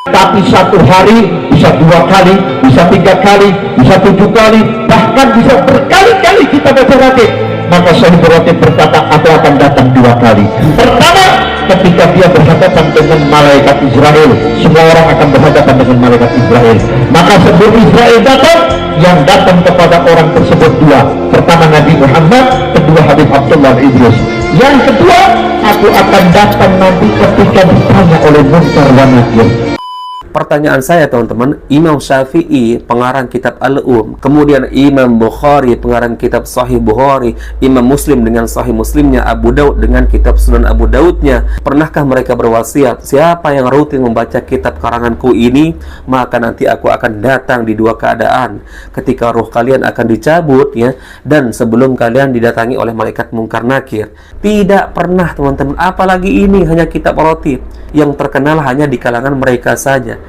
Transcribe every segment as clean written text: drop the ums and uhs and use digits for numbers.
Tapi satu hari bisa 2 kali, bisa 3 kali, bisa 7 kali, bahkan bisa berkali-kali kita baca ratib. Maka Sahih Ratib berkata, aku akan datang 2 kali. Pertama, ketika dia berhadapan dengan malaikat Israel. Semua orang akan berhadapan dengan malaikat Israel. Maka sebelum Israel datang, yang datang kepada orang tersebut 2. Pertama Nabi Muhammad, kedua Habib Abdullah Idris. Yang kedua, aku akan datang nanti ketika ditanya oleh Munkar wa Nakir. Pertanyaan saya teman-teman, Imam Syafi'i pengarang kitab kemudian Imam Bukhari pengarang kitab Sahih Bukhari, Imam Muslim dengan Sahih Muslimnya, Abu Daud dengan kitab Sunan Abu Daudnya, pernahkah mereka berwasiat, siapa yang rutin membaca kitab karanganku ini, maka nanti aku akan datang di 2 keadaan, ketika roh kalian akan dicabut ya, dan sebelum kalian didatangi oleh malaikat Munkar Nakir. Tidak pernah teman-teman, apalagi ini hanya kitab ratib yang terkenal hanya di kalangan mereka saja.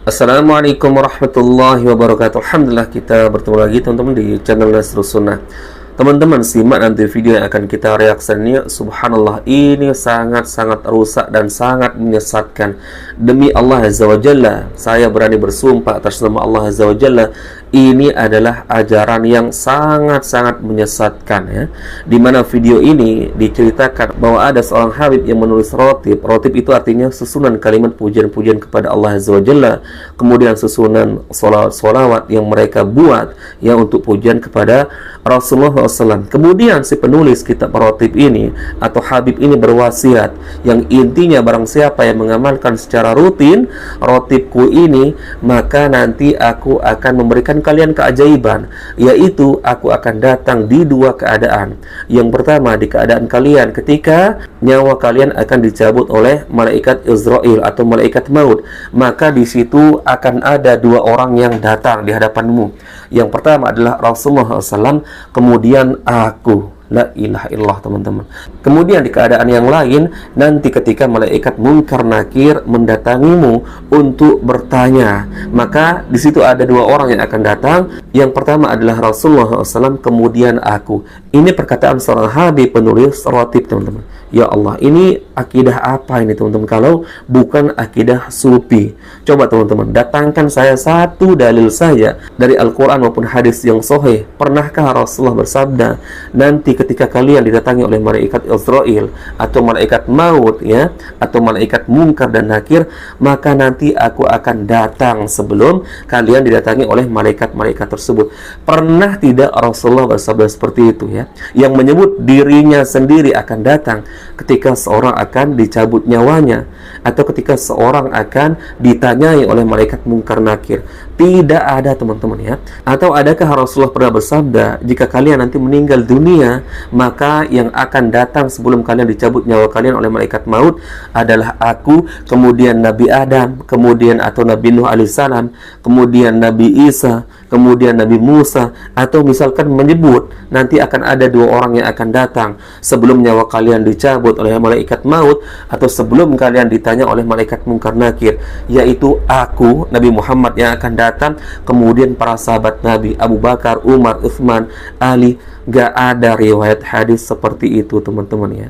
Assalamualaikum warahmatullahi wabarakatuh. Alhamdulillah kita bertemu lagi teman-teman di channel Nasrus Sunnah. Teman-teman simak nanti video yang akan kita reaksikan. Subhanallah, ini sangat-sangat rusak dan sangat menyesatkan. Demi Allah Azza wa Jalla, saya berani bersumpah atas nama Allah Azza wa Jalla, ini adalah ajaran yang sangat-sangat menyesatkan ya. Dimana video ini diceritakan bahwa ada seorang habib yang menulis rotib. Rotib itu artinya susunan kalimat pujian-pujian kepada Allah Azza wa Jalla, kemudian susunan solawat yang mereka buat ya untuk pujian kepada Rasulullah SAW. Kemudian si penulis kitab rotib ini atau habib ini berwasiat yang intinya barang siapa yang mengamalkan secara rutin rotibku ini, maka nanti aku akan memberikan kalian keajaiban, yaitu aku akan datang di 2 keadaan. Yang pertama, di keadaan kalian ketika nyawa kalian akan dicabut oleh malaikat Israel atau malaikat maut, maka di situ akan ada 2 orang yang datang di hadapanmu. Yang pertama adalah Rasulullah SAW, kemudian aku. La ilaha illallah teman-teman. Kemudian di keadaan yang lain, nanti ketika malaikat Munkar Nakir mendatangimu untuk bertanya, maka di situ ada 2 orang yang akan datang. Yang pertama adalah Rasulullah SAW, kemudian aku. Ini perkataan seorang habib penulis rotib teman-teman. Ya Allah, ini akidah apa ini teman-teman kalau bukan akidah sufi? Coba teman-teman, datangkan saya satu dalil saja dari Al-Quran maupun hadis yang sahih. Pernahkah Rasulullah bersabda, nanti ketika kalian didatangi oleh malaikat Israel atau malaikat maut ya, atau malaikat Munkar dan Nakir, maka nanti aku akan datang sebelum kalian didatangi oleh malaikat-malaikat tersebut? Pernah tidak Rasulullah bersabda seperti itu ya, yang menyebut dirinya sendiri akan datang ketika seorang akan dicabut nyawanya atau ketika seorang akan ditanyai oleh malaikat Munkar Nakir? Tidak ada teman-teman ya. Atau adakah Rasulullah pernah bersabda, jika kalian nanti meninggal dunia, maka yang akan datang sebelum kalian dicabut nyawa kalian oleh malaikat maut adalah aku, kemudian Nabi Adam, kemudian atau Nabi Nuh alaihissalam, kemudian Nabi Isa, kemudian Nabi Musa, atau misalkan menyebut nanti akan ada 2 orang yang akan datang sebelum nyawa kalian dicabut oleh malaikat maut atau sebelum kalian ditanya oleh malaikat Munkar Nakir, yaitu aku Nabi Muhammad yang akan datang, kemudian para sahabat Nabi Abu Bakar, Umar, Utsman, Ali. Gak ada riwayat hadis seperti itu teman-teman ya.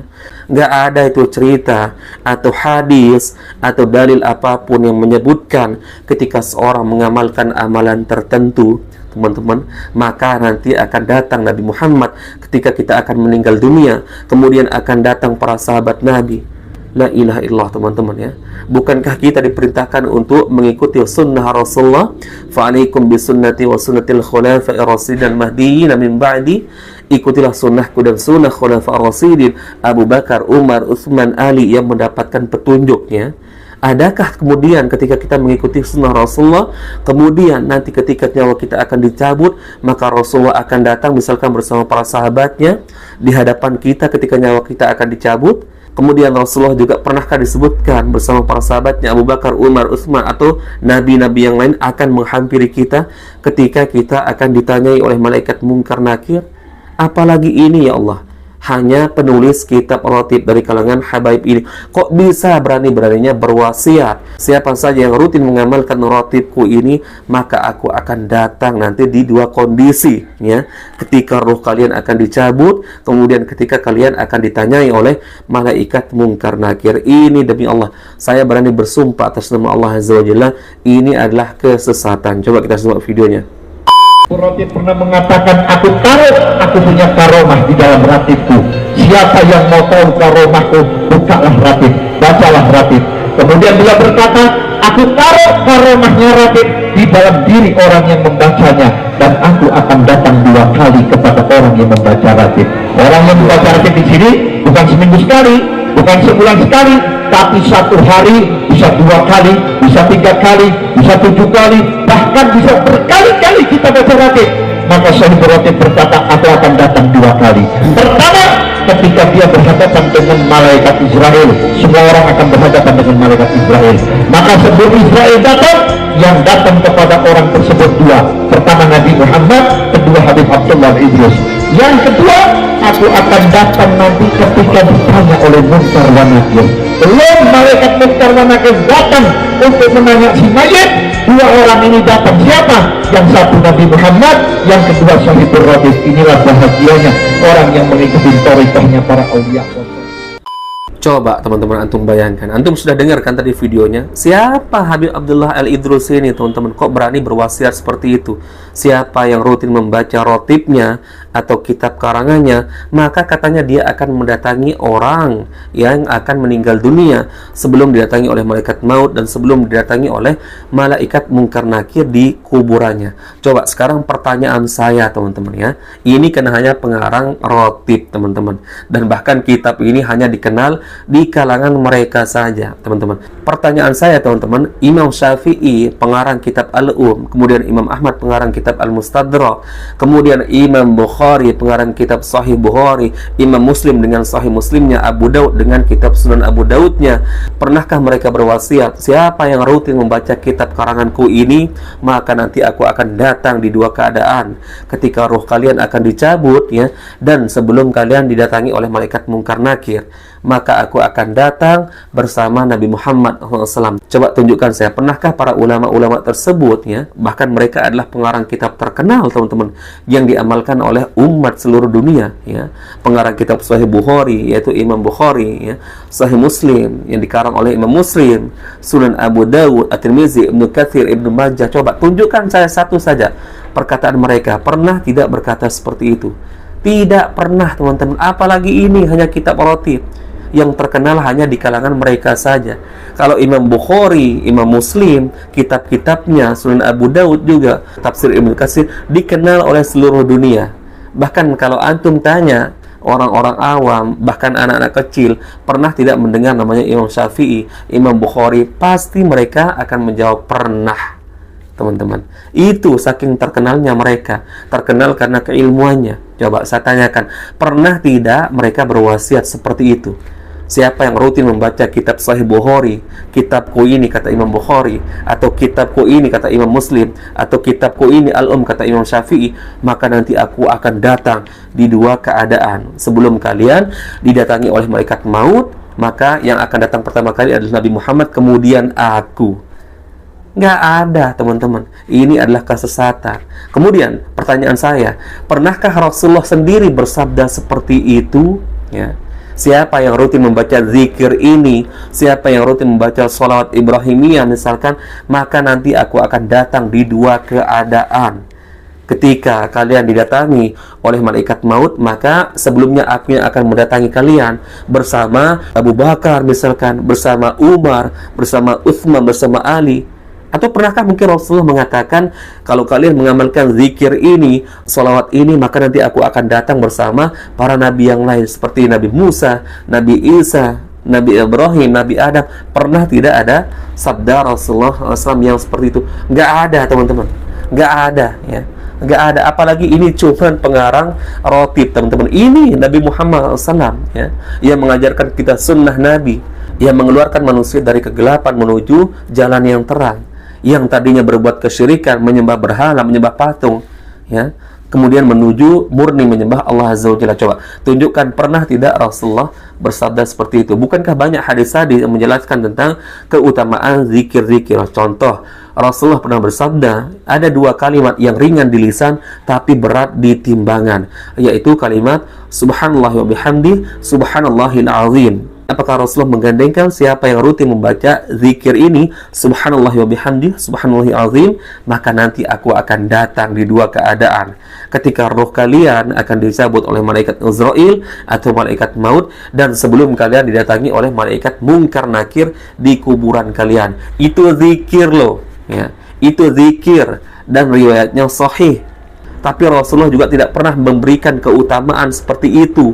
Gak ada itu cerita atau hadis atau dalil apapun yang menyebutkan ketika seorang mengamalkan amalan tertentu teman-teman, maka nanti akan datang Nabi Muhammad ketika kita akan meninggal dunia, kemudian akan datang para sahabat Nabi. La ilaha illallah teman-teman ya. Bukankah kita diperintahkan untuk mengikuti sunnah Rasulullah? Fa'alaikum bisunnati wa sunnatil khulafa'ir rasyidin mahdiyyin min ba'di. Ikutilah sunnahku dan sunnah khulafa'ir rasyidin Abu Bakar, Umar, Utsman, Ali yang mendapatkan petunjuknya. Adakah kemudian ketika kita mengikuti sunnah Rasulullah, kemudian nanti ketika nyawa kita akan dicabut, maka Rasulullah akan datang misalkan bersama para sahabatnya di hadapan kita ketika nyawa kita akan dicabut? Kemudian Rasulullah juga pernahkah disebutkan bersama para sahabatnya Abu Bakar, Umar, Utsman atau nabi-nabi yang lain akan menghampiri kita ketika kita akan ditanyai oleh malaikat Munkar Nakir? Apalagi ini ya Allah, hanya penulis kitab rotib dari kalangan habaib ini. Kok bisa berani-beraninya berwasiat, siapa saja yang rutin mengamalkan rotibku ini, maka aku akan datang nanti di dua kondisi, ya. Ketika roh kalian akan dicabut, kemudian ketika kalian akan ditanyai oleh malaikat mungkar nakir. Ini demi Allah, saya berani bersumpah atas nama Allah Azza wa Jalla, ini adalah kesesatan. Coba kita simak videonya. Rotib pernah mengatakan, aku punya karomah di dalam ratibku. Siapa yang mau tahu karomahku, bukalah ratib, bacalah ratib. Kemudian beliau berkata, aku taruh karomahnya ratib di dalam diri orang yang membacanya, dan aku akan datang 2 kali kepada orang yang membaca ratib. Orang yang membaca ratib di sini bukan seminggu sekali, bukan sebulan sekali, tapi 1 hari, bisa 2 kali, bisa 3 kali, bisa 7 kali, bahkan bisa berkali-kali kita baca ratib. Maka sahibul ratib berkata, aku akan datang 2 kali. Pertama, ketika dia berhadapan dengan malaikat Israel. Semua orang akan berhadapan dengan malaikat Israel. Maka sebelum Israel datang, yang datang kepada orang tersebut 2. Pertama Nabi Muhammad, kedua Habib Abdullah Idrus. Yang kedua, aku akan datang nanti ketika ditanya oleh Munkar wa Nakir. Belum malaikat Munkar wa Nakir datang untuk menanya si mayit, 2 orang ini datang. Siapa? Yang satu Nabi Muhammad, yang kedua sahibul ratib. Inilah bahagianya orang yang mengikuti thariqahnya para aulia. Coba teman-teman antum bayangkan, antum sudah dengarkan tadi videonya. Siapa Habib Abdullah Al-Idrus ini, teman-teman? Kok berani berwasiat seperti itu? Siapa yang rutin membaca rotibnya atau kitab karangannya, maka katanya dia akan mendatangi orang yang akan meninggal dunia sebelum didatangi oleh malaikat maut dan sebelum didatangi oleh malaikat mungkar nakir di kuburannya. Coba sekarang pertanyaan saya, teman-teman, ya. Ini kan hanya pengarang rotib, teman-teman, dan bahkan kitab ini hanya dikenal di kalangan mereka saja, teman-teman. Pertanyaan saya, teman-teman, Imam Syafi'i pengarang kitab Al-Um, kemudian Imam Ahmad pengarang kitab Al-Mustadrak, kemudian Imam Bukhari pengarang kitab Sahih Bukhari, Imam Muslim dengan Sahih Muslimnya, Abu Daud dengan kitab Sunan Abu Daudnya, pernahkah mereka berwasiat, siapa yang rutin membaca kitab karanganku ini, maka nanti aku akan datang di 2 keadaan, ketika roh kalian akan dicabut, ya, dan sebelum kalian didatangi oleh malaikat mungkar nakir, maka aku akan datang bersama Nabi Muhammad SAW. Coba tunjukkan saya, pernahkah para ulama-ulama tersebut, ya, bahkan mereka adalah pengarang kitab terkenal, teman-teman, yang diamalkan oleh umat seluruh dunia, ya, pengarang kitab Sahih Bukhari yaitu Imam Bukhari, ya, Sahih Muslim yang dikarang oleh Imam Muslim, Sunan Abu Daud, At-Tirmizi, Ibnu Katsir, Ibnu Majah. Coba tunjukkan saya satu saja perkataan mereka pernah tidak berkata seperti itu. Tidak pernah, teman-teman. Apalagi ini hanya kitab rotib yang terkenal hanya di kalangan mereka saja. Kalau Imam Bukhari, Imam Muslim, kitab-kitabnya, Sunan Abu Daud juga, tafsir Ibnu Katsir, dikenal oleh seluruh dunia. Bahkan kalau antum tanya orang-orang awam, bahkan anak-anak kecil, pernah tidak mendengar namanya Imam Syafi'i, Imam Bukhari, pasti mereka akan menjawab pernah, teman-teman. Itu saking terkenalnya mereka, terkenal karena keilmuannya. Coba saya tanyakan, pernah tidak mereka berwasiat seperti itu? Siapa yang rutin membaca kitab Sahih Bukhari, kitabku ini kata Imam Bukhari, atau kitabku ini kata Imam Muslim, atau kitabku ini Al-Um kata Imam Syafi'i, maka nanti aku akan datang di 2 keadaan. Sebelum kalian didatangi oleh malaikat maut, maka yang akan datang pertama kali adalah Nabi Muhammad, kemudian aku. Nggak ada, teman-teman. Ini adalah kesesatan. Kemudian pertanyaan saya, pernahkah Rasulullah sendiri bersabda seperti itu, ya? Siapa yang rutin membaca zikir ini, siapa yang rutin membaca sholawat Ibrahimiyah misalkan, maka nanti aku akan datang di 2 keadaan. Ketika kalian didatangi oleh malaikat maut, maka sebelumnya aku yang akan mendatangi kalian bersama Abu Bakar misalkan, bersama Umar, bersama Utsman, bersama Ali. Atau pernahkah mungkin Rasulullah mengatakan, kalau kalian mengamalkan zikir ini, sholawat ini, maka nanti aku akan datang bersama para nabi yang lain, seperti Nabi Musa, Nabi Isa, Nabi Ibrahim, Nabi Adam. Pernah tidak ada sabda Rasulullah SAW yang seperti itu? Nggak ada, teman-teman. Nggak ada, ya. Nggak ada. Apalagi ini cuma pengarang rotib, teman-teman. Ini Nabi Muhammad SAW, ya, yang mengajarkan kita sunnah Nabi, yang mengeluarkan manusia dari kegelapan menuju jalan yang terang. Yang tadinya berbuat kesyirikan, menyembah berhala, menyembah patung, ya, kemudian menuju murni menyembah Allah Azza wa Jalla. Coba tunjukkan, pernah tidak Rasulullah bersabda seperti itu? Bukankah banyak hadis-hadis yang menjelaskan tentang keutamaan zikir-zikir? Contoh, Rasulullah pernah bersabda, ada dua kalimat yang ringan di lisan tapi berat di timbangan, yaitu kalimat subhanallah wa bihamdi subhanallahil azim. Apakah Rasulullah menggandengkan siapa yang rutin membaca zikir ini, subhanallah wa bihamdi subhanallahil azim, maka nanti aku akan datang di dua keadaan. Ketika roh kalian akan dicabut oleh malaikat Azrail atau malaikat maut, dan sebelum kalian didatangi oleh malaikat mungkar nakir di kuburan kalian. Itu zikir loh, ya. Itu zikir dan riwayatnya sahih. Tapi Rasulullah juga tidak pernah memberikan keutamaan seperti itu.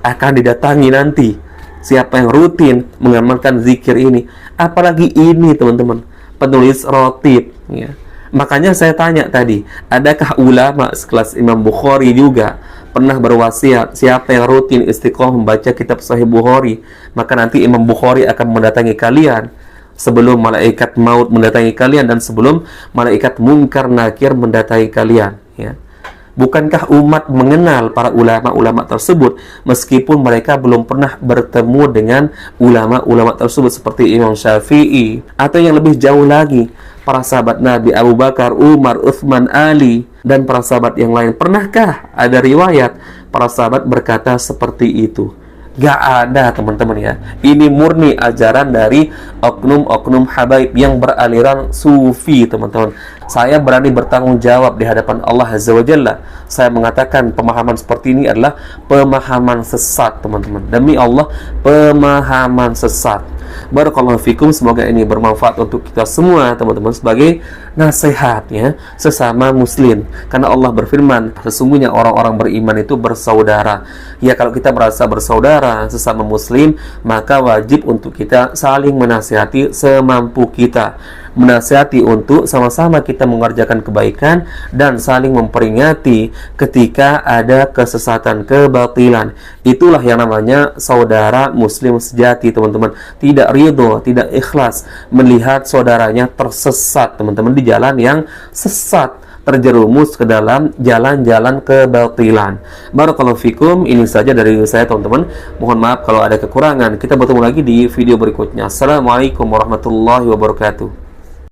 Akan didatangi nanti siapa yang rutin mengamalkan zikir ini. Apalagi ini teman-teman, penulis rotib, ya. Makanya saya tanya tadi, adakah ulama sekelas Imam Bukhari juga pernah berwasiat siapa yang rutin istiqomah membaca kitab Sahih Bukhari, maka nanti Imam Bukhari akan mendatangi kalian sebelum malaikat maut mendatangi kalian dan sebelum malaikat mungkar nakir mendatangi kalian, ya. Bukankah umat mengenal para ulama-ulama tersebut meskipun mereka belum pernah bertemu dengan ulama-ulama tersebut seperti Imam Syafi'i, atau yang lebih jauh lagi, para sahabat Nabi Abu Bakar, Umar, Uthman, Ali, dan para sahabat yang lain? Pernahkah ada riwayat para sahabat berkata seperti itu? Gak ada teman-teman, ya. Ini murni ajaran dari oknum-oknum habaib yang beraliran sufi, teman-teman. Saya berani bertanggung jawab di hadapan Allah Azza wa Jalla. Saya mengatakan pemahaman seperti ini adalah pemahaman sesat, teman-teman. Demi Allah, pemahaman sesat. Barakallahu fikum, semoga ini bermanfaat untuk kita semua, teman-teman, sebagai nasihat, ya, sesama muslim. Karena Allah berfirman, sesungguhnya orang-orang beriman itu bersaudara. Ya, kalau kita merasa bersaudara sesama muslim, maka wajib untuk kita saling menasihati semampu kita. Menasihati untuk sama-sama kita mengerjakan kebaikan dan saling memperingati ketika ada kesesatan, kebatilan. Itulah yang namanya saudara muslim sejati, teman-teman. Tidak ridho, tidak ikhlas melihat saudaranya tersesat, teman-teman, di jalan yang sesat, terjerumus ke dalam jalan-jalan kebatilan. Barakallahu fikum, ini saja dari saya, teman-teman. Mohon maaf kalau ada kekurangan. Kita bertemu lagi di video berikutnya. Assalamualaikum warahmatullahi wabarakatuh.